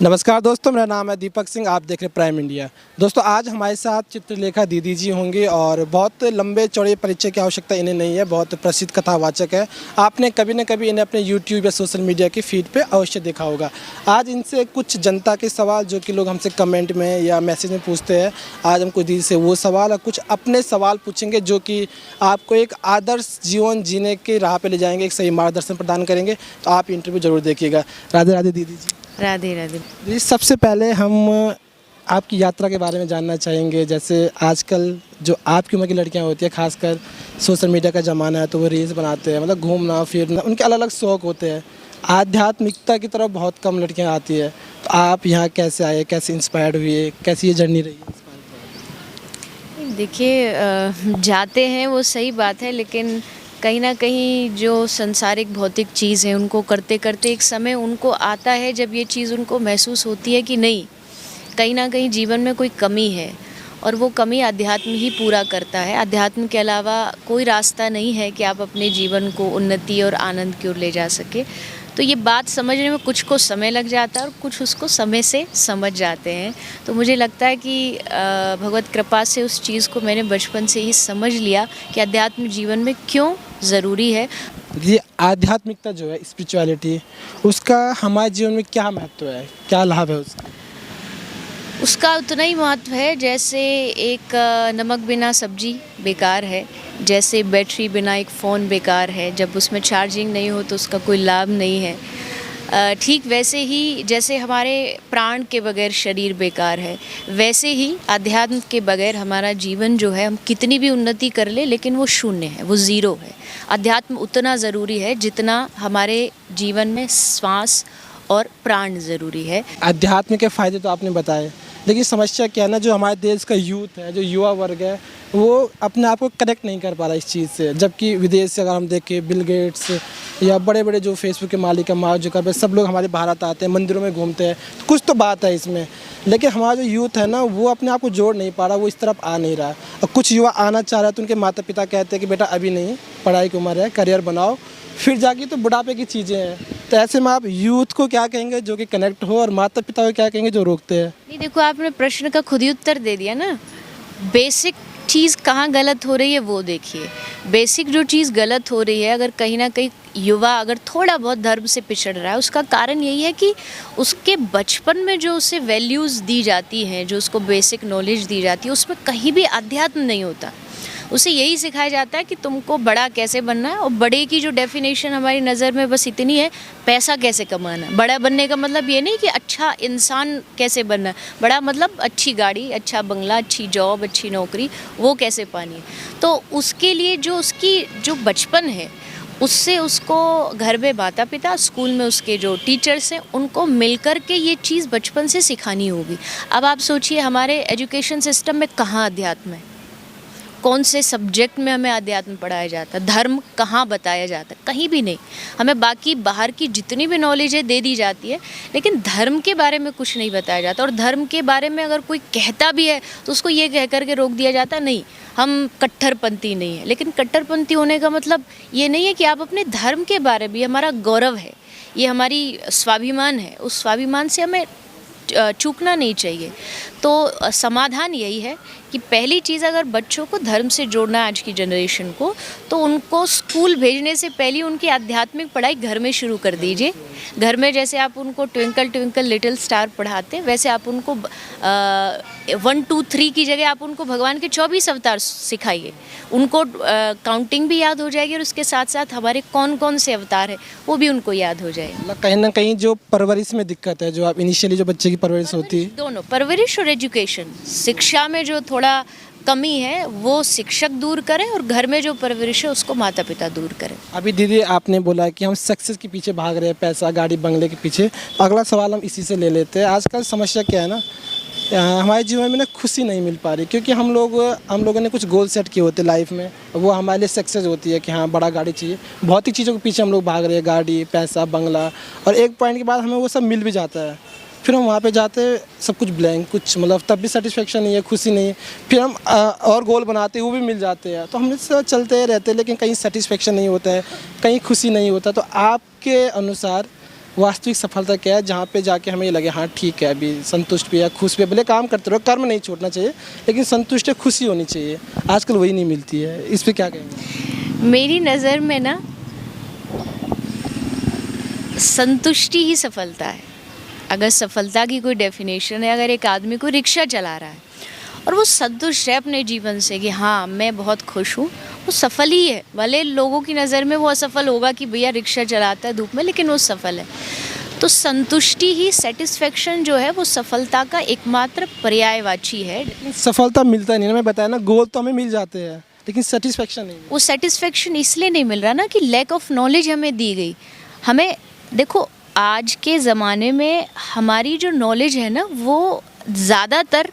नमस्कार दोस्तों, मेरा नाम है दीपक सिंह। आप देख रहे हैं प्राइम इंडिया। दोस्तों, आज हमारे साथ चित्रलेखा दीदी जी होंगी और बहुत लंबे चौड़े परिचय की आवश्यकता इन्हें नहीं है। बहुत प्रसिद्ध कथावाचक है। आपने कभी न कभी इन्हें अपने यूट्यूब या सोशल मीडिया की फीड पे अवश्य देखा होगा। आज इनसे कुछ जनता के सवाल जो कि लोग हमसे कमेंट में या मैसेज में पूछते हैं, आज हम कुछ दीदी से वो सवाल और कुछ अपने सवाल पूछेंगे जो कि आपको एक आदर्श जीवन जीने की राह पर ले जाएंगे, एक सही मार्गदर्शन प्रदान करेंगे। तो आप इंटरव्यू ज़रूर देखिएगा। राधे राधे दीदी जी। राधे राधे। जी, सबसे पहले हम आपकी यात्रा के बारे में जानना चाहेंगे। जैसे आजकल जो आपकी उम्र की लड़कियां होती हैं, खासकर सोशल मीडिया का ज़माना है, तो वो रील्स बनाते हैं, मतलब घूमना फिरना, उनके अलग अलग शौक़ होते हैं। आध्यात्मिकता की तरफ बहुत कम लड़कियां आती है। तो आप यहाँ कैसे आए, कैसे इंस्पायर्ड हुए, कैसी ये जर्नी रही? देखिए, जाते हैं वो सही बात है, लेकिन कहीं ना कहीं जो संसारिक भौतिक चीज़ है उनको करते करते एक समय उनको आता है जब ये चीज़ उनको महसूस होती है कि नहीं, कहीं ना कहीं जीवन में कोई कमी है, और वो कमी अध्यात्म ही पूरा करता है। अध्यात्म के अलावा कोई रास्ता नहीं है कि आप अपने जीवन को उन्नति और आनंद की ओर ले जा सके। तो ये बात समझने में कुछ को समय लग जाता है और कुछ उसको समय से समझ जाते हैं। तो मुझे लगता है कि भगवत कृपा से उस चीज़ को मैंने बचपन से ही समझ लिया कि अध्यात्म जीवन में क्यों ज़रूरी है। ये आध्यात्मिकता जो है, स्पिरिचुअलिटी, उसका हमारे जीवन में क्या महत्व है, क्या लाभ है उसका? उसका उतना ही महत्व है जैसे एक नमक बिना सब्जी बेकार है, जैसे बैटरी बिना एक फ़ोन बेकार है, जब उसमें चार्जिंग नहीं हो तो उसका कोई लाभ नहीं है। ठीक वैसे ही जैसे हमारे प्राण के बगैर शरीर बेकार है, वैसे ही अध्यात्म के बगैर हमारा जीवन जो है, हम कितनी भी उन्नति कर ले लेकिन वो शून्य है, वो ज़ीरो है। अध्यात्म उतना ज़रूरी है जितना हमारे जीवन में श्वास और प्राण ज़रूरी है। अध्यात्म के फ़ायदे तो आपने बताए, लेकिन समस्या क्या है ना, जो हमारे देश का यूथ है, जो युवा वर्ग है, वो अपने आप को कनेक्ट नहीं कर पा रहा इस चीज़ से। जबकि विदेश से अगर हम देखें, बिल गेट्स या बड़े बड़े जो फेसबुक के मालिक है, मार्क जुकरबर्ग, सब लोग हमारे भारत आते हैं, मंदिरों में घूमते हैं, तो कुछ तो बात है इसमें। लेकिन हमारा जो यूथ है ना, वो अपने आप को जोड़ नहीं पा रहा, वो इस तरफ आ नहीं रहा। और कुछ युवा आना चाह रहा है तो उनके माता पिता कहते हैं कि बेटा अभी नहीं, पढ़ाई की उम्र है, करियर बनाओ, फिर जाके तो बुढ़ापे की चीज़ें हैं। तो ऐसे में आप यूथ को क्या कहेंगे जो कि कनेक्ट हो, और माता पिता को क्या कहेंगे जो रोकते हैं? नहीं, देखो, आपने प्रश्न का खुद ही उत्तर दे दिया ना। बेसिक चीज़ कहाँ गलत हो रही है वो देखिए। बेसिक जो चीज़ गलत हो रही है, अगर कहीं ना कहीं युवा अगर थोड़ा बहुत धर्म से पिछड़ रहा है, उसका कारण यही है कि उसके बचपन में जो उसे वैल्यूज़ दी जाती हैं, जो उसको बेसिक नॉलेज दी जाती है, उसमें कहीं भी अध्यात्म नहीं होता। उसे यही सिखाया जाता है कि तुमको बड़ा कैसे बनना है, और बड़े की जो डेफिनेशन हमारी नज़र में बस इतनी है, पैसा कैसे कमाना है। बड़ा बनने का मतलब ये नहीं कि अच्छा इंसान कैसे बनना है, बड़ा मतलब अच्छी गाड़ी, अच्छा बंगला, अच्छी जॉब, अच्छी नौकरी, वो कैसे पानी है। तो उसके लिए जो उसकी जो बचपन है, उससे उसको घर में माता पिता, स्कूल में उसके जो टीचर्स हैं, उनको मिलकर के ये चीज़ बचपन से सिखानी होगी। अब आप सोचिए, हमारे एजुकेशन सिस्टम में कहाँ अध्यात्म है? कौन से सब्जेक्ट में हमें अध्यात्म पढ़ाया जाता है? धर्म कहाँ बताया जाता है? कहीं भी नहीं। हमें बाकी बाहर की जितनी भी नॉलेज है दे दी जाती है, लेकिन धर्म के बारे में कुछ नहीं बताया जाता। और धर्म के बारे में अगर कोई कहता भी है तो उसको ये कह करके रोक दिया जाता है, नहीं हम कट्टरपंथी नहीं है। लेकिन कट्टरपंथी होने का मतलब ये नहीं है कि आप अपने धर्म के बारे में, हमारा गौरव है, ये हमारी स्वाभिमान है, उस स्वाभिमान से हमें चूकना नहीं चाहिए। तो समाधान यही है कि पहली चीज़, अगर बच्चों को धर्म से जोड़ना है आज की जनरेशन को, तो उनको स्कूल भेजने से पहले उनकी आध्यात्मिक पढ़ाई घर में शुरू कर दीजिए। घर में जैसे आप उनको ट्विंकल ट्विंकल लिटिल स्टार पढ़ाते हैं, वैसे आप उनको 1 2 3 की जगह आप उनको भगवान के 24 अवतार सिखाइए। उनको काउंटिंग भी याद हो जाएगी, और उसके साथ साथ हमारे कौन कौन से अवतार हैं वो भी उनको याद हो जाएगा। कहीं ना कहीं जो परवरिश में दिक्कत है, जो आप इनिशियली जो बच्चे की परवरिश होती है, दोनों परवरिश और एजुकेशन, शिक्षा में जो थोड़ा कमी है वो शिक्षक दूर करें, और घर में जो परवरिश है उसको माता पिता दूर करें। अभी दीदी आपने बोला कि हम सक्सेस के पीछे भाग रहे हैं, पैसा गाड़ी बंगले के पीछे। तो अगला सवाल हम इसी से ले लेते हैं। आजकल समस्या क्या है ना, हमारे जीवन में ना खुशी नहीं मिल पा रही, क्योंकि हम लोगों ने कुछ गोल सेट किए होते लाइफ में, वो हमारे लिए सक्सेस होती है कि हाँ बड़ा गाड़ी चाहिए। भौतिक चीज़ों के पीछे हम लोग भाग रहे हैं, गाड़ी, पैसा, बंगला, और एक पॉइंट के बाद हमें वो सब मिल भी जाता है। फिर हम वहाँ पे जाते हैं, सब कुछ ब्लैंक, कुछ मतलब तब भी सेटिस्फेक्शन नहीं है, खुशी नहीं है। फिर हम और गोल बनाते हैं, वो भी मिल जाते हैं। तो हम इससे चलते रहते हैं, लेकिन कहीं सेटिस्फेक्शन नहीं होता है, कहीं खुशी नहीं होता। तो आपके अनुसार वास्तविक सफलता क्या है, जहाँ पे जाके हमें ये लगे हाँ ठीक है, अभी संतुष्ट भी है, खुश भी है, भले काम करते रहो, कर्म नहीं छोड़ना चाहिए, लेकिन संतुष्ट है, खुशी होनी चाहिए। आजकल वही नहीं मिलती है, इस पे क्या कहेंगे? मेरी नज़र में ना संतुष्टि ही सफलता है। अगर सफलता की कोई डेफिनेशन है, अगर एक आदमी को रिक्शा चला रहा है और वो संतुष्ट है अपने जीवन से कि हाँ मैं बहुत खुश हूँ, वो सफल ही है। भले लोगों की नज़र में वो असफल होगा कि भैया रिक्शा चलाता है धूप में, लेकिन वो सफल है। तो संतुष्टि ही, सेटिस्फेक्शन जो है वो सफलता का एकमात्र पर्यायवाची है। सफलता मिलता नहीं ना, मैं बताया ना, गोल तो हमें मिल जाते हैं लेकिन सेटिस्फेक्शन नहीं। वो सेटिस्फेक्शन इसलिए नहीं मिल रहा ना कि लैक ऑफ नॉलेज हमें दी गई। हमें देखो, आज के ज़माने में हमारी जो नॉलेज है ना, वो ज़्यादातर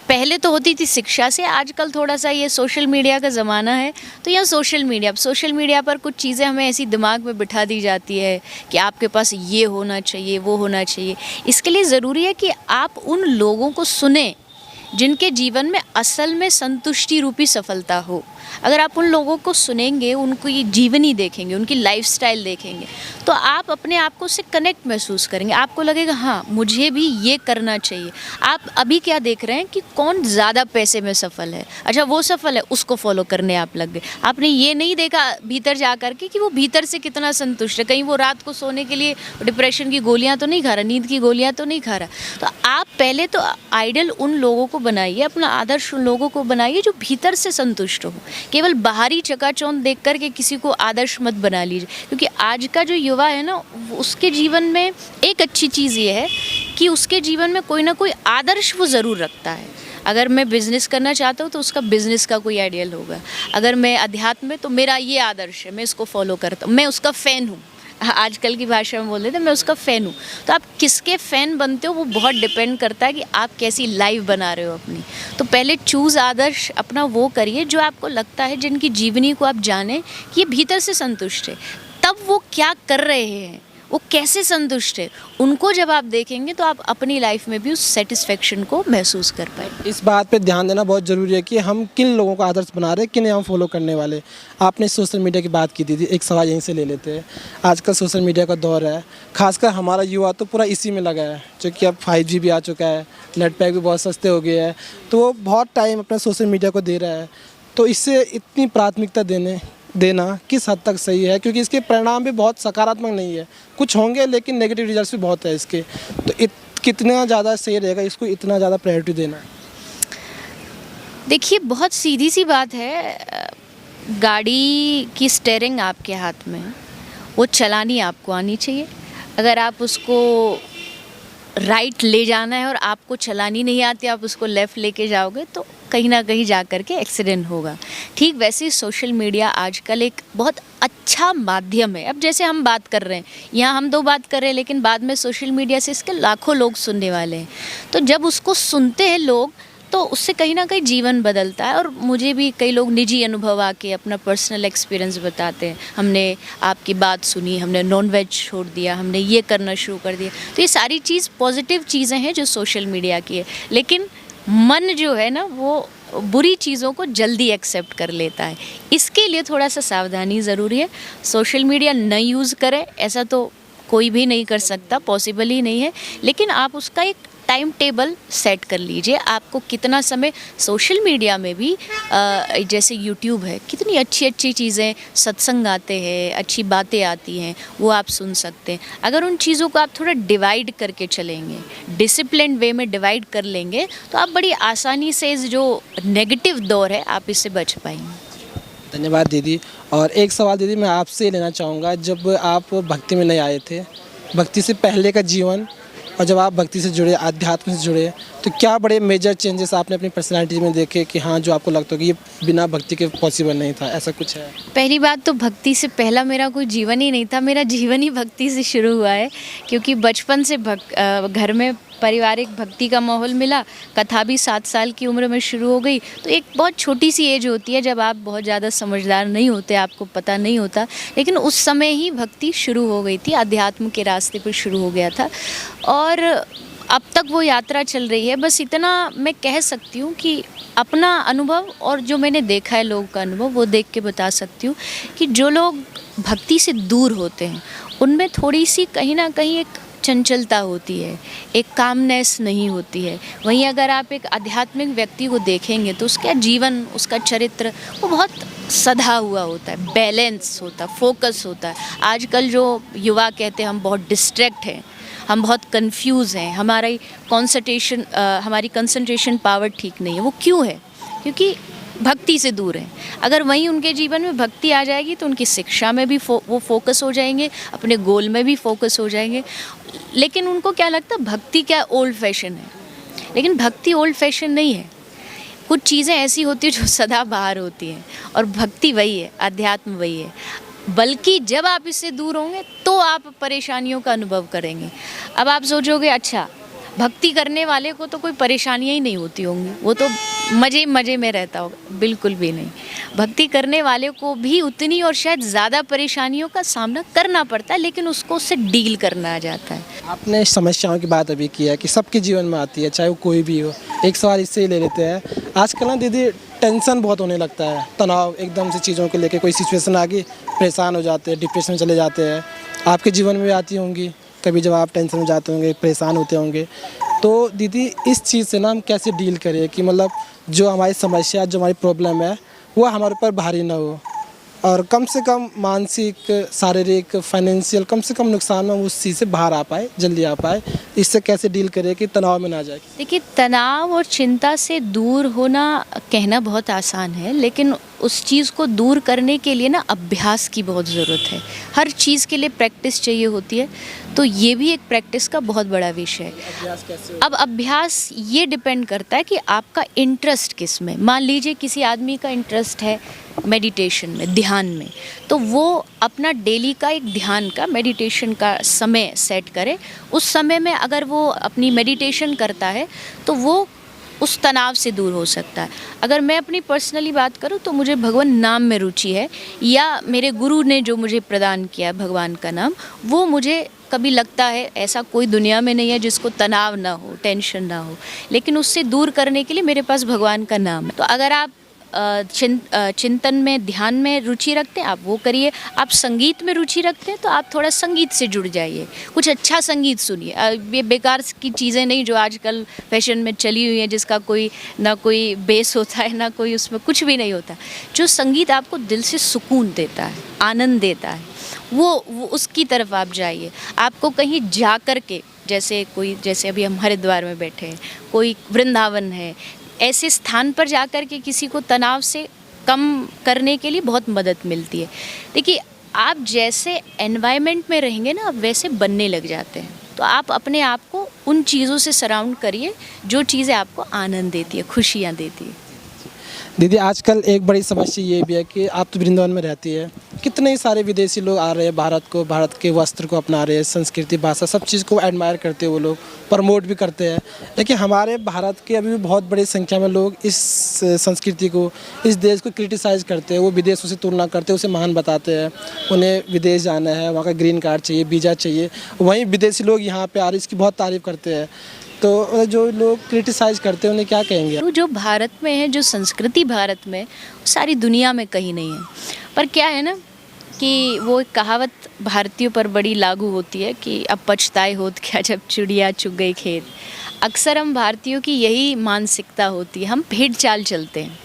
पहले तो होती थी शिक्षा से, आजकल थोड़ा सा ये सोशल मीडिया का ज़माना है। तो यहाँ सोशल मीडिया पर कुछ चीज़ें हमें ऐसी दिमाग में बिठा दी जाती है कि आपके पास ये होना चाहिए, वो होना चाहिए। इसके लिए ज़रूरी है कि आप उन लोगों को सुने जिनके जीवन में असल में संतुष्टि रूपी सफलता हो। अगर आप उन लोगों को सुनेंगे, उनको ये जीवनी देखेंगे, उनकी लाइफस्टाइल देखेंगे, तो आप अपने आप को उससे कनेक्ट महसूस करेंगे। आपको लगेगा हाँ मुझे भी ये करना चाहिए। आप अभी क्या देख रहे हैं कि कौन ज़्यादा पैसे में सफल है, अच्छा वो सफल है, उसको फॉलो करने आप लग गए। आपने ये नहीं देखा भीतर जा कर के कि वो भीतर से कितना संतुष्ट है। कहीं वो रात को सोने के लिए डिप्रेशन की गोलियाँ तो नहीं खा रहा, नींद की गोलियाँ तो नहीं खा रहा। तो आप पहले तो आइडल उन लोगों को बनाइए, अपना आदर्श उन लोगों को बनाइए जो भीतर से संतुष्ट हो। केवल बाहरी चकाचौंध देख कर के किसी को आदर्श मत बना लीजिए, क्योंकि आज का जो युवा है ना, उसके जीवन में एक अच्छी चीज़ ये है कि उसके जीवन में कोई ना कोई आदर्श वो ज़रूर रखता है। अगर मैं बिज़नेस करना चाहता हूँ तो उसका बिज़नेस का कोई आइडियल होगा। अगर मैं अध्यात्म में, तो मेरा ये आदर्श है, मैं इसको फॉलो करता हूँ, मैं उसका फ़ैन हूँ। आजकल की भाषा में बोल रहे थे, मैं उसका फ़ैन हूँ। तो आप किसके फ़ैन बनते हो वो बहुत डिपेंड करता है कि आप कैसी लाइफ बना रहे हो अपनी। तो पहले चूज़ आदर्श अपना वो करिए जो आपको लगता है, जिनकी जीवनी को आप जानें कि ये भीतर से संतुष्ट है। तब वो क्या कर रहे हैं, वो कैसे संतुष्ट है, उनको जब आप देखेंगे तो आप अपनी लाइफ में भी उस सेटिस्फेक्शन को महसूस कर पाएंगे। इस बात पे ध्यान देना बहुत ज़रूरी है कि हम किन लोगों को आदर्श बना रहे हैं, किन्हें हम फॉलो करने वाले। आपने सोशल मीडिया की बात की थी, एक सवाल यहीं से ले लेते हैं। आजकल सोशल मीडिया का दौर है, खासकर हमारा युवा तो पूरा इसी में लगा है, जो कि अब 5G भी आ चुका है, नेट पैक भी बहुत सस्ते हो गए हैं, तो वो बहुत टाइम अपना सोशल मीडिया को दे रहा है। तो इससे इतनी प्राथमिकता देना किस हद तक सही है, क्योंकि इसके परिणाम भी बहुत सकारात्मक नहीं है, कुछ होंगे लेकिन नेगेटिव रिजल्ट्स भी बहुत है इसके। तो कितना ज़्यादा सही रहेगा इसको इतना ज़्यादा प्रायोरिटी देना? देखिए, बहुत सीधी सी बात है, गाड़ी की स्टीयरिंग आपके हाथ में है, वो चलानी आपको आनी चाहिए। अगर आप उसको राइट ले जाना है और आपको चलानी नहीं आती, आप उसको लेफ़्ट लेके जाओगे तो कहीं ना कहीं जा कर के एक्सीडेंट होगा। ठीक वैसे ही सोशल मीडिया आजकल एक बहुत अच्छा माध्यम है। अब जैसे हम बात कर रहे हैं, यहाँ हम दो बात कर रहे हैं, लेकिन बाद में सोशल मीडिया से इसके लाखों लोग सुनने वाले हैं। तो जब उसको सुनते हैं लोग, तो उससे कहीं ना कहीं जीवन बदलता है। और मुझे भी कई लोग निजी अनुभव आके अपना पर्सनल एक्सपीरियंस बताते हैं, हमने आपकी बात सुनी, हमने नॉनवेज छोड़ दिया, हमने ये करना शुरू कर दिया। तो ये सारी चीज़ पॉजिटिव चीज़ें हैं जो सोशल मीडिया की है। लेकिन मन जो है ना, वो बुरी चीज़ों को जल्दी एक्सेप्ट कर लेता है। इसके लिए थोड़ा सा सावधानी ज़रूरी है। सोशल मीडिया न यूज़ करें, ऐसा तो कोई भी नहीं कर सकता, पॉसिबल ही नहीं है। लेकिन आप उसका एक टाइम टेबल सेट कर लीजिए, आपको कितना समय सोशल मीडिया में भी जैसे यूट्यूब है, कितनी अच्छी अच्छी चीज़ें, सत्संग आते हैं, अच्छी बातें आती हैं, वो आप सुन सकते हैं। अगर उन चीज़ों को आप थोड़ा डिवाइड करके चलेंगे, डिसिप्लिन वे में डिवाइड कर लेंगे, तो आप बड़ी आसानी से इस जो नेगेटिव दौर है, आप इससे बच पाएंगे। धन्यवाद दीदी। और एक सवाल दीदी मैं आपसे लेना चाहूँगा, जब आप भक्ति में नहीं आए थे, भक्ति से पहले का जीवन और जब आप भक्ति से जुड़े, आध्यात्म से जुड़े, तो क्या बड़े मेजर चेंजेस आपने अपनी पर्सनालिटी में देखे कि हाँ जो आपको लगता हो कि ये बिना भक्ति के पॉसिबल नहीं था, ऐसा कुछ है? पहली बात तो भक्ति से पहला मेरा कोई जीवन ही नहीं था, मेरा जीवन ही भक्ति से शुरू हुआ है। क्योंकि बचपन से घर में पारिवारिक भक्ति का माहौल मिला, कथा भी 7 साल की उम्र में शुरू हो गई। तो एक बहुत छोटी सी एज होती है जब आप बहुत ज़्यादा समझदार नहीं होते, आपको पता नहीं होता, लेकिन उस समय ही भक्ति शुरू हो गई थी, अध्यात्म के रास्ते पर शुरू हो गया था। और अब तक वो यात्रा चल रही है। बस इतना मैं कह सकती हूँ कि अपना अनुभव और जो मैंने देखा है लोगों का अनुभव, वो देख के बता सकती हूँ कि जो लोग भक्ति से दूर होते हैं उनमें थोड़ी सी कहीं ना कहीं एक चंचलता होती है, एक कामनेस नहीं होती है। वहीं अगर आप एक आध्यात्मिक व्यक्ति को देखेंगे तो उसका जीवन, उसका चरित्र वो बहुत सधा हुआ होता है, बैलेंस होता है, फोकस होता है। आजकल जो युवा कहते हैं हम बहुत डिस्ट्रैक्ट हैं, हम बहुत कंफ्यूज हैं, हमारी कंसंट्रेशन पावर ठीक नहीं है। वो क्यों है? क्योंकि भक्ति से दूर हैं। अगर वहीं उनके जीवन में भक्ति आ जाएगी तो उनकी शिक्षा में भी वो फोकस हो जाएंगे, अपने गोल में भी फोकस हो जाएंगे। लेकिन उनको क्या लगता है भक्ति क्या ओल्ड फैशन है, लेकिन भक्ति ओल्ड फैशन नहीं है। कुछ चीज़ें ऐसी होती हैं जो सदा बाहर होती हैं, और भक्ति वही है, अध्यात्म वही है। बल्कि जब आप इससे दूर होंगे तो आप परेशानियों का अनुभव करेंगे। अब आप सोचोगे अच्छा भक्ति करने वाले को तो कोई परेशानियाँ ही नहीं होती होंगी, वो तो मज़े मज़े में रहता होगा। बिल्कुल भी नहीं। भक्ति करने वाले को भी उतनी और शायद ज़्यादा परेशानियों का सामना करना पड़ता है, लेकिन उससे डील करना आ जाता है। आपने समस्याओं की बात अभी की है कि सबके जीवन में आती है, चाहे वो कोई भी हो। एक सवाल इससे ही ले लेते हैं, आजकल ना दीदी टेंशन बहुत होने लगता है, तनाव एकदम से चीज़ों को लेके, कोई सिचुएशन आ गई परेशान हो जाते हैं, डिप्रेशन में चले जाते हैं। आपके जीवन में भी आती होंगी कभी, जब आप टेंशन में जाते होंगे, परेशान होते होंगे। तो दीदी इस चीज़ से ना हम कैसे डील करें कि मतलब जो हमारी समस्या, जो हमारी प्रॉब्लम है वो हमारे ऊपर भारी ना हो, और कम से कम मानसिक, शारीरिक, फाइनेंशियल कम से कम नुकसान में उस चीज़ से बाहर आ पाए, जल्दी आ पाए। इससे कैसे डील करें कि तनाव में ना जाए? देखिए, तनाव और चिंता से दूर होना कहना बहुत आसान है, लेकिन उस चीज़ को दूर करने के लिए ना अभ्यास की बहुत ज़रूरत है। हर चीज़ के लिए प्रैक्टिस चाहिए होती है, तो ये भी एक प्रैक्टिस का बहुत बड़ा विषय है। अभ्यास कैसे? अब अभ्यास ये डिपेंड करता है कि आपका इंटरेस्ट किस में। मान लीजिए किसी आदमी का इंटरेस्ट है मेडिटेशन में, ध्यान में, तो वो अपना डेली का एक ध्यान का, मेडिटेशन का समय सेट करे। उस समय में अगर वो अपनी मेडिटेशन करता है तो वो उस तनाव से दूर हो सकता है। अगर मैं अपनी पर्सनली बात करूं तो मुझे भगवान नाम में रुचि है, या मेरे गुरु ने जो मुझे प्रदान किया भगवान का नाम, वो मुझे कभी लगता है ऐसा कोई दुनिया में नहीं है जिसको तनाव ना हो, टेंशन ना हो, लेकिन उससे दूर करने के लिए मेरे पास भगवान का नाम है। तो अगर आप चिंतन में, ध्यान में रुचि रखते हैं, आप वो करिए। आप संगीत में रुचि रखते हैं तो आप थोड़ा संगीत से जुड़ जाइए, कुछ अच्छा संगीत सुनिए। ये बेकार की चीज़ें नहीं जो आजकल फैशन में चली हुई हैं, जिसका कोई ना कोई बेस होता है, ना कोई उसमें कुछ भी नहीं होता। जो संगीत आपको दिल से सुकून देता है, आनंद देता है, वो उसकी तरफ आप जाइए। आपको कहीं जा कर के, जैसे अभी हम हरिद्वार में बैठे हैं, कोई वृंदावन है, ऐसे स्थान पर जाकर के किसी को तनाव से कम करने के लिए बहुत मदद मिलती है। देखिए, आप जैसे एनवायरनमेंट में रहेंगे ना, आप वैसे बनने लग जाते हैं। तो आप अपने आप को उन चीज़ों से सराउंड करिए जो चीज़ें आपको आनंद देती है, खुशियाँ देती है। दीदी आजकल एक बड़ी समस्या ये भी है कि आप तो वृंदावन में रहती है, कितने ही सारे विदेशी लोग आ रहे हैं भारत को, भारत के वस्त्र को अपना रहे हैं, संस्कृति, भाषा, सब चीज़ को एडमायर करते हैं, वो लोग प्रमोट भी करते हैं। लेकिन हमारे भारत के अभी भी बहुत बड़ी संख्या में लोग इस संस्कृति को, इस देश को क्रिटिसाइज़ करते हैं। वो विदेशों से तुलना करते हैं, उसे महान बताते हैं। उन्हें विदेश जाना है, वहाँ का ग्रीन कार्ड चाहिए, वीज़ा चाहिए, वहीं विदेशी लोग यहाँ पर आ रहे इसकी बहुत तारीफ़ करते हैं। तो जो लोग क्रिटिसाइज़ करते हैं उन्हें क्या कहेंगे? तो जो भारत में है, जो संस्कृति भारत में, सारी दुनिया में कहीं नहीं है। पर क्या है ना कि वो एक कहावत भारतीयों पर बड़ी लागू होती है कि अब पछताए होत क्या जब चिड़िया चुग गई खेत। अक्सर हम भारतीयों की यही मानसिकता होती है, हम भेड़ चाल चलते हैं।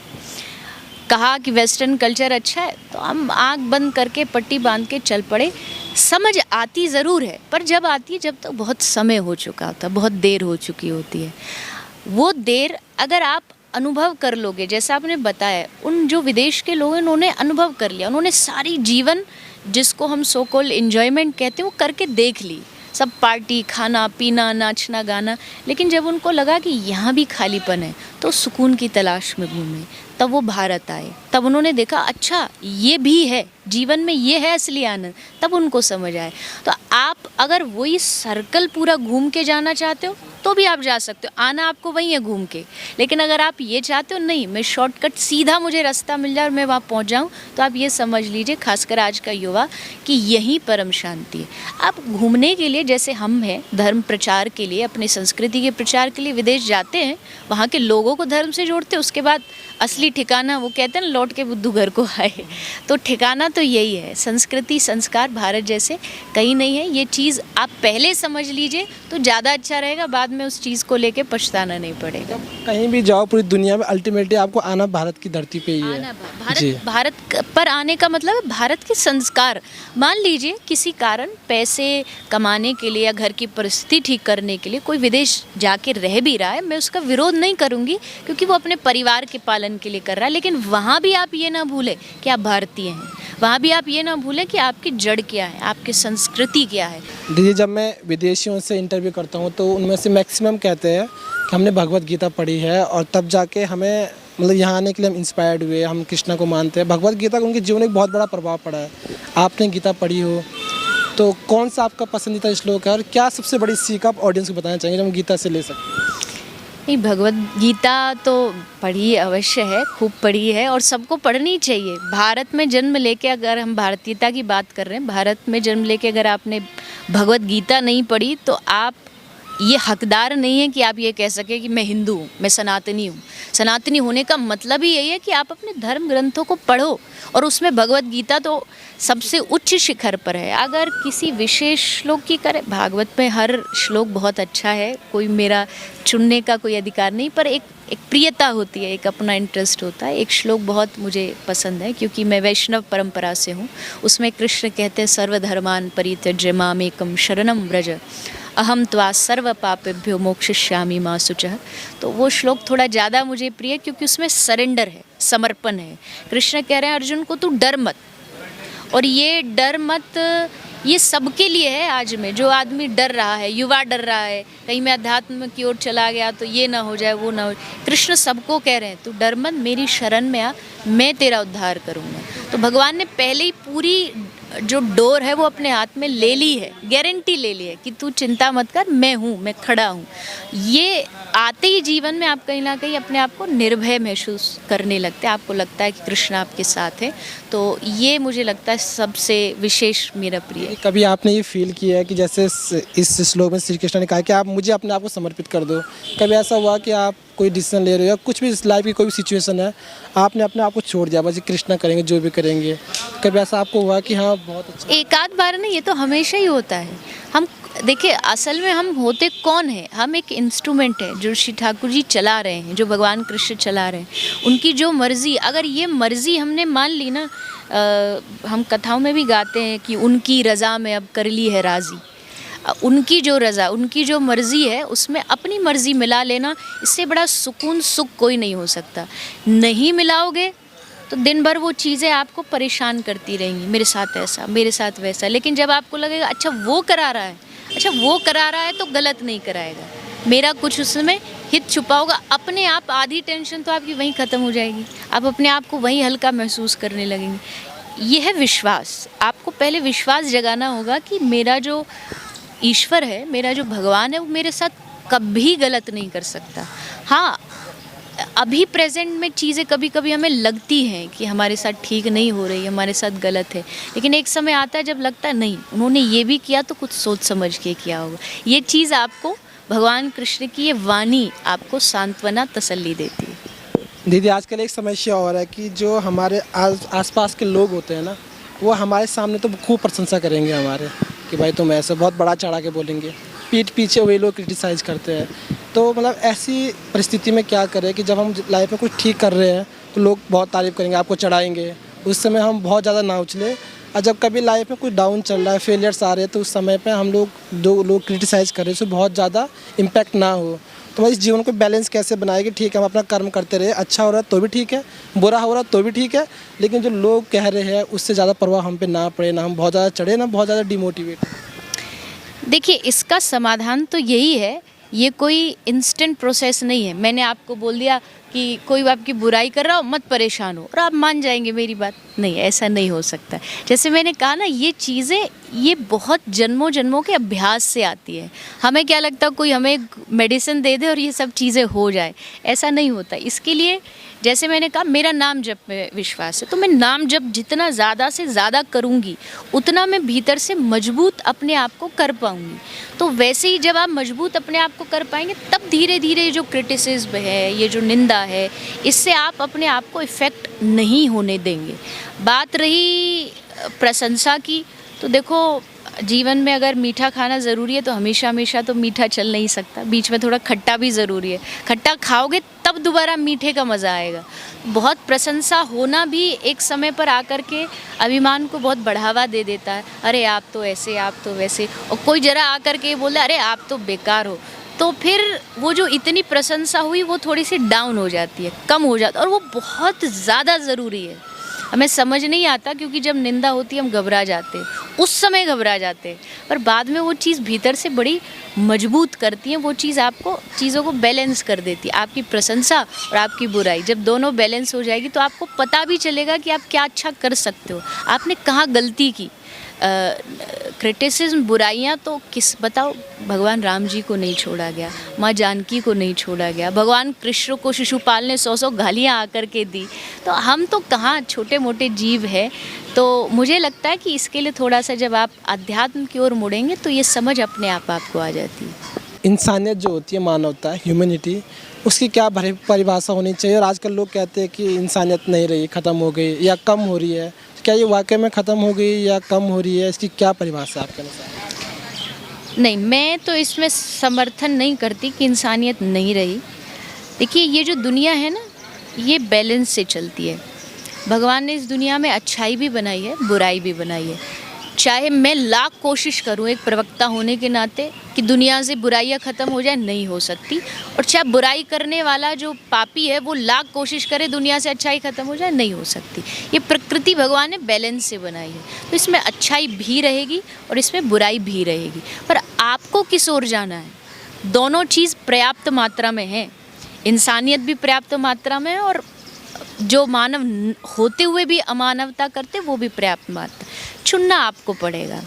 कहा कि वेस्टर्न कल्चर अच्छा है तो हम आँख बंद करके पट्टी बांध के चल पड़े। समझ आती ज़रूर है, पर जब आती है जब तक बहुत समय हो चुका होता है, बहुत देर हो चुकी होती है। वो देर अगर आप अनुभव कर लोगे, जैसा आपने बताया, उन जो विदेश के लोग हैं उन्होंने अनुभव कर लिया, उन्होंने सारी जीवन, जिसको हम सो कॉल्ड एन्जॉयमेंट कहते हैं, वो करके देख ली। सब पार्टी, खाना पीना, नाचना गाना। लेकिन जब उनको लगा कि यहाँ भी खालीपन है तो सुकून की तलाश में घूमे, तब वो भारत आए। तब उन्होंने देखा अच्छा ये भी है, जीवन में ये है असली आनंद। तब उनको समझ आए। तो आप अगर वही सर्कल पूरा घूम के जाना चाहते हो तो भी आप जा सकते हो, आना आपको वहीं है घूम के। लेकिन अगर आप ये चाहते हो नहीं मैं शॉर्टकट सीधा मुझे रास्ता मिल जाए और मैं वहाँ पहुँच जाऊँ, तो आप ये समझ लीजिए, खासकर आज का युवा, कि यही परम शांति है। आप घूमने के लिए, जैसे हम हैं, धर्म प्रचार के लिए, अपनी संस्कृति के प्रचार के लिए विदेश जाते हैं, वहाँ के लोगों को धर्म से जोड़ते हैं, उसके बाद असली असली ठिकाना, वो कहते हैं ना लौट के बुद्धू घर को आए, तो ठिकाना तो यही है। संस्कृति संस्कार भारत जैसे कहीं नहीं है। ये चीज़ आप पहले समझ लीजिए तो ज़्यादा अच्छा रहेगा, बाद में उस चीज़ को लेके पछताना नहीं पड़ेगा। कहीं भी जाओ पूरी दुनिया में अल्टीमेटली आपको आना भारत की धरती पे ही है। भारत पर आने का मतलब है भारत के संस्कार। मान लीजिए किसी कारण पैसे कमाने के लिए या घर की परिस्थिति ठीक करने के लिए कोई विदेश जाके रह भी रहा है, मैं उसका विरोध नहीं करूँगी, क्योंकि वो अपने परिवार के पालन के लिए कर रहा है। लेकिन वहाँ भी आप ये ना भूलें कि आप भारतीय हैं, वहाँ भी आप ये ना भूलें कि आपकी जड़ क्या है, आपकी संस्कृति क्या है। दीदी, जब मैं विदेशियों से इंटरव्यू करता हूँ तो उनमें से मैक्सिमम कहते हैं कि हमने भगवत गीता पढ़ी है और तब जाके हमें मतलब यहाँ आने के लिए हम इंस्पायर्ड हुए, हम कृष्णा को मानते हैं। भगवत गीता का उनके जीवन में एक बहुत बड़ा प्रभाव पड़ा है। आपने गीता पढ़ी हो तो कौन सा आपका पसंदीदा श्लोक है और क्या सबसे बड़ी सीख आप ऑडियंस को बताना चाहेंगे जो हम गीता से ले सकते नहीं, भगवत गीता तो पढ़ी अवश्य है, खूब पढ़ी है और सबको पढ़नी चाहिए। भारत में जन्म लेके, अगर हम भारतीयता की बात कर रहे हैं, भारत में जन्म लेके अगर आपने भगवत गीता नहीं पढ़ी तो आप ये हकदार नहीं है कि आप ये कह सके कि मैं हिंदू हूँ, मैं सनातनी हूँ। सनातनी होने का मतलब ही यही है कि आप अपने धर्म ग्रंथों को पढ़ो, और उसमें भगवत गीता तो सबसे उच्च शिखर पर है। अगर किसी विशेष श्लोक की करें, भागवत में हर श्लोक बहुत अच्छा है, कोई मेरा चुनने का कोई अधिकार नहीं, पर एक प्रियता होती है, एक अपना इंटरेस्ट होता है। एक श्लोक बहुत मुझे पसंद है क्योंकि मैं वैष्णव परंपरा से हूँ। उसमें कृष्ण कहते हैं, सर्वधर्मान परित्यज्य मामेकं शरणं व्रज अहम त्वा सर्व पापेभ्यो मोक्षयिष्यामि मा शुचः। तो वो श्लोक थोड़ा ज़्यादा मुझे प्रिय है क्योंकि उसमें सरेंडर है, समर्पण है। कृष्ण कह रहे हैं अर्जुन को, तू डर मत, और ये डर मत ये सबके लिए है। आज में जो आदमी डर रहा है, युवा डर रहा है, कहीं मैं अध्यात्म की ओर चला गया तो ये ना हो जाए, वो ना हो, कृष्ण सबको कह रहे हैं तू डर मत, मेरी शरण में आ, मैं तेरा उद्धार करूँगा। तो भगवान ने पहले ही पूरी जो डोर है वो अपने हाथ में ले ली है, गारंटी ले ली है कि तू चिंता मत कर, मैं हूँ, मैं खड़ा हूँ। ये आते ही जीवन में आप कहीं ना कहीं अपने आप को निर्भय महसूस करने लगते हैं, आपको लगता है कि कृष्ण आपके साथ है। तो ये मुझे लगता है सबसे विशेष मेरा प्रिय है। कभी आपने ये फील किया है कि जैसे इस श्लोक में श्री कृष्ण ने कहा कि आप मुझे अपने आप को समर्पित कर दो, कभी ऐसा हुआ कि आप कोई डिसीजन ले रहे हो या कुछ भी इस लाइफ की कोई भी सिचुएशन है, आपने अपने आप को छोड़ दिया, बस कृष्णा करेंगे जो भी करेंगे, कभी ऐसा आपको हुआ कि हाँ बहुत अच्छा? एक आध बार नहीं, ये तो हमेशा ही होता है। हम देखिए, असल में हम होते कौन है, हम एक इंस्ट्रूमेंट है जो श्री ठाकुर जी चला रहे हैं, जो भगवान कृष्ण चला रहे हैं, उनकी जो मर्ज़ी, अगर ये मर्ज़ी हमने मान ली ना, हम कथाओं में भी गाते हैं कि उनकी रज़ा में अब कर ली है राज़ी। उनकी जो रज़ा, उनकी जो मर्ज़ी है उसमें अपनी मर्ज़ी मिला लेना, इससे बड़ा सुकून सुख कोई नहीं हो सकता। नहीं मिलाओगे तो दिन भर वो चीज़ें आपको परेशान करती रहेंगी, मेरे साथ ऐसा, मेरे साथ वैसा। लेकिन जब आपको लगेगा अच्छा वो करा रहा है, अच्छा वो करा रहा है तो गलत नहीं कराएगा, मेरा कुछ उसमें हित छुपा होगा, अपने आप आधी टेंशन तो आपकी वहीं ख़त्म हो जाएगी, आप अपने आप को वहीं हल्का महसूस करने लगेंगे। ये है विश्वास। आपको पहले विश्वास जगाना होगा कि मेरा जो ईश्वर है, मेरा जो भगवान है, वो मेरे साथ कभी गलत नहीं कर सकता। हाँ, अभी प्रेजेंट में चीज़ें कभी कभी हमें लगती हैं कि हमारे साथ ठीक नहीं हो रही, हमारे साथ गलत है, लेकिन एक समय आता है जब लगता है नहीं, उन्होंने ये भी किया तो कुछ सोच समझ के किया होगा। ये चीज़ आपको भगवान कृष्ण की ये वाणी आपको सांत्वना, तसल्ली देती है। दीदी, आजकल एक समस्या और है कि जो हमारे आसपास के लोग होते हैं ना, वो हमारे सामने तो खूब प्रशंसा करेंगे हमारे कि भाई तुम ऐसे बहुत बड़ा चढ़ा के बोलेंगे, पीठ पीछे वही लोग क्रिटिसाइज़ करते हैं। तो मतलब ऐसी परिस्थिति में क्या करें कि जब हम लाइफ में कुछ ठीक कर रहे हैं तो लोग बहुत तारीफ़ करेंगे, आपको चढ़ाएंगे, उस समय हम बहुत ज़्यादा ना उछले, और जब कभी लाइफ में कुछ डाउन चल रहा है, फेलियर्स आ रहे हैं, तो उस समय पे हम लोग जो लोग क्रिटिसाइज़ कर रहे हैं उससे बहुत ज़्यादा इम्पैक्ट ना हो। तो इस जीवन को बैलेंस कैसे बनाए कि ठीक है हम अपना कर्म करते रहे, अच्छा हो रहा है तो भी ठीक है, बुरा हो रहा है तो भी ठीक है, लेकिन जो लोग कह रहे हैं उससे ज़्यादा प्रभाव हम पे ना पड़े, ना हम बहुत ज़्यादा चढ़े, ना बहुत ज़्यादा डिमोटिवेट। देखिए, इसका समाधान तो यही है, ये कोई इंस्टेंट प्रोसेस नहीं है। मैंने आपको बोल दिया कि कोई आपकी बुराई कर रहा हो मत परेशान हो और आप मान जाएंगे मेरी बात, नहीं, ऐसा नहीं हो सकता। जैसे मैंने कहा ना, ये चीज़ें ये बहुत जन्मों जन्मों के अभ्यास से आती है। हमें क्या लगता है कोई हमें मेडिसिन दे दे और ये सब चीज़ें हो जाए, ऐसा नहीं होता। इसके लिए जैसे मैंने कहा मेरा नाम जप में विश्वास है, तो मैं नाम जप जितना ज़्यादा से ज़्यादा करूँगी उतना मैं भीतर से मजबूत अपने आप को कर पाऊँगी। तो वैसे ही जब आप मजबूत अपने आप को कर पाएंगे तब धीरे धीरे जो क्रिटिसिज्म है, ये जो निंदा है, इससे आप अपने आप को इफ़ेक्ट नहीं होने देंगे। बात रही प्रशंसा की, तो देखो जीवन में अगर मीठा खाना ज़रूरी है तो हमेशा हमेशा तो मीठा चल नहीं सकता, बीच में थोड़ा खट्टा भी ज़रूरी है। खट्टा खाओगे तब दोबारा मीठे का मज़ा आएगा। बहुत प्रशंसा होना भी एक समय पर आकर के अभिमान को बहुत बढ़ावा दे देता है। अरे आप तो ऐसे, आप तो वैसे, और कोई ज़रा आकर के बोले अरे आप तो बेकार हो, तो फिर वो जो इतनी प्रशंसा हुई वो थोड़ी सी डाउन हो जाती है, कम हो जाती है, और वो बहुत ज़्यादा ज़रूरी है। हमें समझ नहीं आता क्योंकि जब निंदा होती है हम घबरा जाते हैं, उस समय घबरा जाते हैं, पर बाद में वो चीज़ भीतर से बड़ी मजबूत करती है। वो चीज़ आपको चीज़ों को बैलेंस कर देती है, आपकी प्रशंसा और आपकी बुराई जब दोनों बैलेंस हो जाएगी तो आपको पता भी चलेगा कि आप क्या अच्छा कर सकते हो, आपने कहाँ गलती की। क्रिटिसिज्म, बुराइयाँ तो किस बताओ, भगवान राम जी को नहीं छोड़ा गया, माँ जानकी को नहीं छोड़ा गया, भगवान कृष्ण को शिशुपाल ने 100 गालियाँ आकर के दी, तो हम तो कहाँ छोटे मोटे जीव हैं। तो मुझे लगता है कि इसके लिए थोड़ा सा जब आप अध्यात्म की ओर मुड़ेंगे तो ये समझ अपने आप आपको आ जाती है। इंसानियत जो होती है, मानवता, ह्यूमैनिटी, उसकी क्या परिभाषा होनी चाहिए? और आजकल लोग कहते हैं कि इंसानियत नहीं रही, ख़त्म हो गई या कम हो रही है। क्या ये वाकई में ख़त्म हो गई या कम हो रही है? इसकी क्या परिभाषा है आपके अनुसार? नहीं, मैं तो इसमें समर्थन नहीं करती कि इंसानियत नहीं रही। देखिए ये जो दुनिया है ना, ये बैलेंस से चलती है। भगवान ने इस दुनिया में अच्छाई भी बनाई है, बुराई भी बनाई है। चाहे मैं लाख कोशिश करूं एक प्रवक्ता होने के नाते कि दुनिया से बुराइयां ख़त्म हो जाए, नहीं हो सकती। और चाहे बुराई करने वाला जो पापी है वो लाख कोशिश करे दुनिया से अच्छाई ख़त्म हो जाए, नहीं हो सकती। ये प्रकृति भगवान ने बैलेंस से बनाई है, तो इसमें अच्छाई भी रहेगी और इसमें बुराई भी रहेगी। पर आपको किस ओर जाना है? दोनों चीज़ पर्याप्त मात्रा में है, इंसानियत भी पर्याप्त मात्रा में है और जो मानव होते हुए भी अमानवता करते वो भी पर्याप्त मात्रा। चुनना आपको पड़ेगा।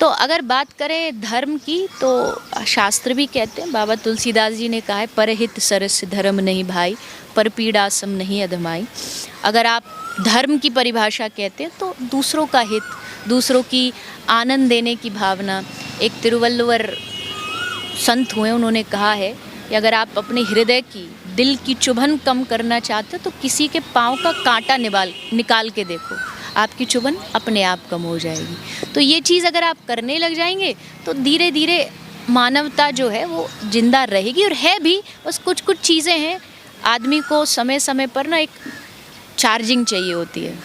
तो अगर बात करें धर्म की, तो शास्त्र भी कहते हैं, बाबा तुलसीदास जी ने कहा है, परहित सरस धर्म नहीं भाई, पर पीड़ा सम नहीं अधमाई। अगर आप धर्म की परिभाषा कहते हैं तो दूसरों का हित, दूसरों की आनंद देने की भावना। एक तिरुवल्लुवर संत हुए, उन्होंने कहा है कि अगर आप अपने हृदय की, दिल की चुभन कम करना चाहते हो तो किसी के पाँव का कांटा निकाल के देखो, आपकी चुभन अपने आप कम हो जाएगी। तो ये चीज़ अगर आप करने लग जाएंगे तो धीरे धीरे मानवता जो है वो जिंदा रहेगी, और है भी। बस कुछ कुछ चीज़ें हैं, आदमी को समय समय पर ना एक चार्जिंग चाहिए होती है।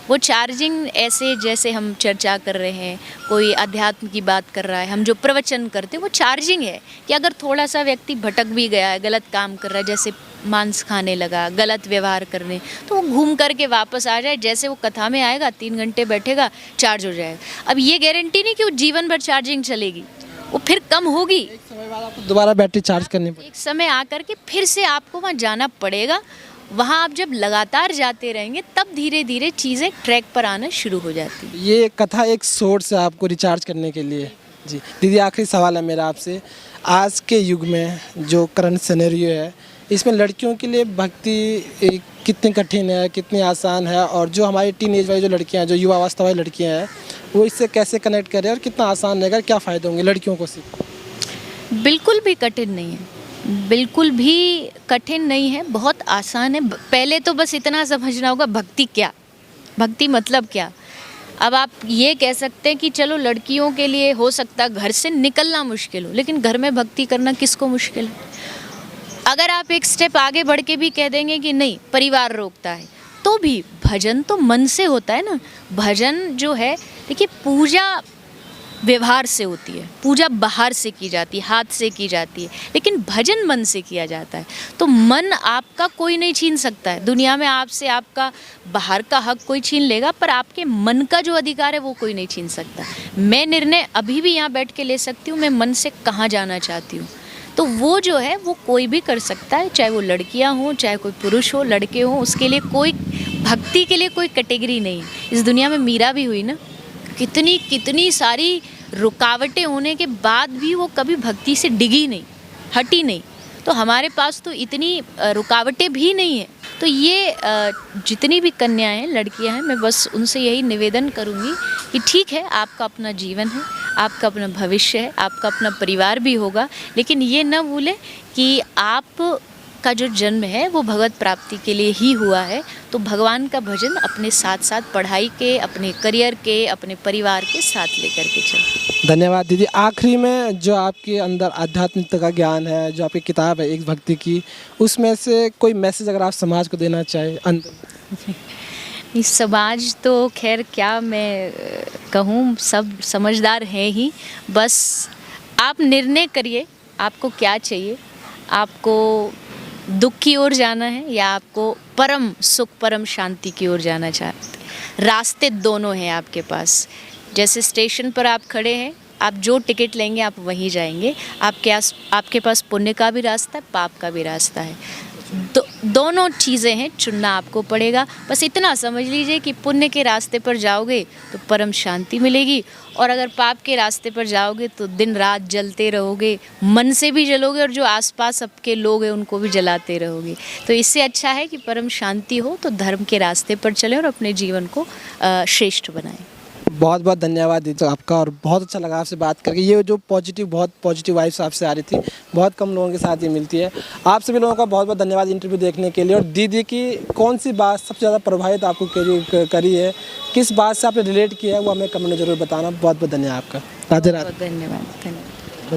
वो चार्जिंग ऐसे जैसे हम चर्चा कर रहे हैं, कोई अध्यात्म की बात कर रहा है, हम जो प्रवचन करते हैं वो चार्जिंग है कि अगर थोड़ा सा व्यक्ति भटक भी गया है, गलत काम कर रहा है, जैसे मांस खाने लगा, गलत व्यवहार करने, तो वो घूम करके वापस आ जाए। जैसे वो कथा में आएगा, 3 घंटे बैठेगा, चार्ज हो जाएगा। अब ये गारंटी नहीं कि वो जीवन भर चार्जिंग चलेगी, वो फिर कम होगी। एक समय बाद आपको दोबारा बैटरी चार्ज करनी पड़ेगी। एक समय आकर के फिर से आपको वहाँ जाना पड़ेगा। वहाँ आप जब लगातार जाते रहेंगे तब धीरे धीरे चीज़ें ट्रैक पर आना शुरू हो जाती है। ये कथा एक सोर्स है आपको रिचार्ज करने के लिए। जी दीदी, आखिरी सवाल है मेरा आपसे। आज के युग में जो करंट सिनेरियो है, इसमें लड़कियों के लिए भक्ति कितनी कठिन है, कितनी आसान है, और जो हमारी टीनेज वाली जो लड़कियां हैं, जो युवावस्था वाली लड़कियां हैं, वो इससे कैसे कनेक्ट करें और कितना आसान रहेगा, क्या फ़ायदे होंगे लड़कियों को सीख? बिल्कुल भी कठिन नहीं है, बिल्कुल भी कठिन नहीं है, बहुत आसान है। पहले तो बस इतना समझना होगा भक्ति क्या, भक्ति मतलब क्या। अब आप ये कह सकते हैं कि चलो लड़कियों के लिए हो सकता है घर से निकलना मुश्किल हो, लेकिन घर में भक्ति करना किसको मुश्किल है? अगर आप एक स्टेप आगे बढ़ के भी कह देंगे कि नहीं परिवार रोकता है, तो भी भजन तो मन से होता है ना। भजन जो है, देखिए पूजा व्यवहार से होती है, पूजा बाहर से की जाती है, हाथ से की जाती है, लेकिन भजन मन से किया जाता है। तो मन आपका कोई नहीं छीन सकता है दुनिया में, आपसे आपका बाहर का हक कोई छीन लेगा, पर आपके मन का जो अधिकार है वो कोई नहीं छीन सकता। मैं निर्णय अभी भी यहाँ बैठ के ले सकती हूँ, मैं मन से कहाँ जाना चाहती हूँ, तो वो जो है वो कोई भी कर सकता है, चाहे वो लड़कियाँ हों, चाहे कोई पुरुष हो, लड़के हों, उसके लिए कोई भक्ति के लिए कोई कैटेगरी नहीं है। इस दुनिया में मीरा भी हुई ना, कितनी सारी रुकावटें होने के बाद भी वो कभी भक्ति से डिगी नहीं, हटी नहीं। तो हमारे पास तो इतनी रुकावटें भी नहीं है, तो ये जितनी भी कन्याएं हैं, लड़कियां हैं, मैं बस उनसे यही निवेदन करूंगी कि ठीक है, आपका अपना जीवन है, आपका अपना भविष्य है, आपका अपना परिवार भी होगा, लेकिन ये न भूलें कि आप का जो जन्म है वो भगवत प्राप्ति के लिए ही हुआ है। तो भगवान का भजन अपने साथ साथ पढ़ाई के, अपने करियर के, अपने परिवार के साथ लेकर के चलते। धन्यवाद दीदी। आखिरी में जो आपके अंदर आध्यात्मिकता का ज्ञान है, जो आपकी किताब है एक भक्ति की, उसमें से कोई मैसेज अगर आप समाज को देना चाहें अंत में। इस समाज तो खैर क्या मैं कहूँ, सब समझदार हैं ही। बस आप निर्णय करिए आपको क्या चाहिए, आपको दुख की ओर जाना है या आपको परम सुख, परम शांति की ओर जाना चाहते हैं। रास्ते दोनों हैं आपके पास। जैसे स्टेशन पर आप खड़े हैं, आप जो टिकट लेंगे आप वहीं जाएंगे। आपके पास पुण्य का भी रास्ता है, पाप का भी रास्ता है। दोनों चीज़ें हैं, चुनना आपको पड़ेगा। बस इतना समझ लीजिए कि पुण्य के रास्ते पर जाओगे तो परम शांति मिलेगी, और अगर पाप के रास्ते पर जाओगे तो दिन रात जलते रहोगे, मन से भी जलोगे और जो आसपास सबके लोग हैं उनको भी जलाते रहोगे। तो इससे अच्छा है कि परम शांति हो तो धर्म के रास्ते पर चलें और अपने जीवन को श्रेष्ठ बनाएं। बहुत बहुत धन्यवाद दीदी आपका, और बहुत अच्छा लगा आपसे बात करके। ये जो बहुत पॉजिटिव वाइब्स आपसे आ रही थी, बहुत कम लोगों के साथ ये मिलती है। आप सभी लोगों का बहुत बहुत धन्यवाद इंटरव्यू देखने के लिए। और दीदी की कौन सी बात सबसे ज़्यादा प्रभावित आपको करी है, किस बात से आपने रिलेट किया है, वो हमें कमेंट में ज़रूर बताना। बहुत बहुत धन्यवाद आपका। राधे राधे। धन्यवाद। धन्यवाद।